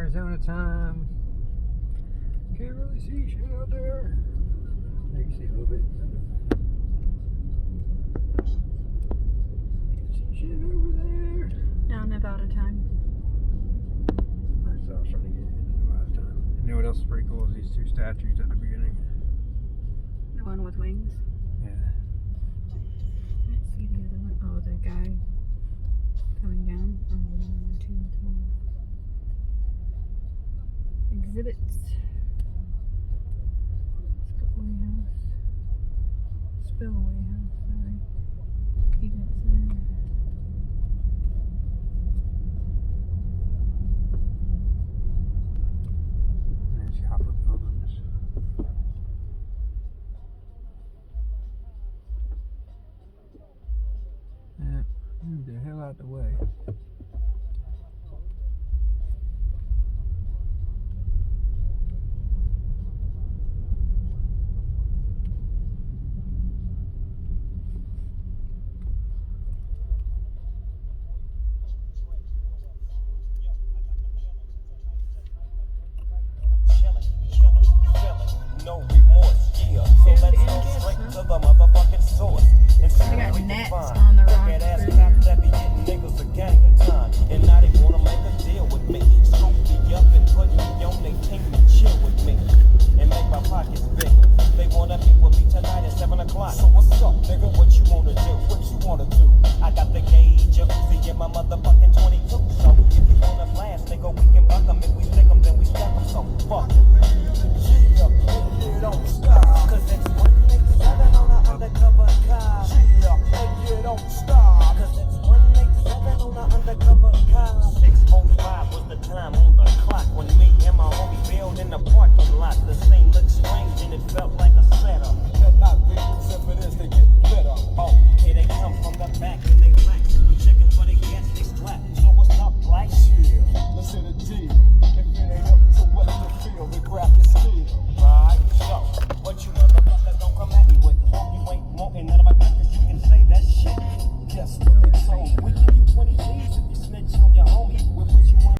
Arizona time. Can't really see shit out there. You can see a little bit. You can see shit over there. Now Nevada time. So I was trying to get into Nevada time. You know what else is pretty cool is these two statues at the beginning. The one with wings. Yeah. Let's see the other one. Oh, the guy coming down. 1, 2, 3. Exhibits. Spillway house. Spillway house, sorry. Event center. There's Hoover buildings. Yeah, move the hell out the way.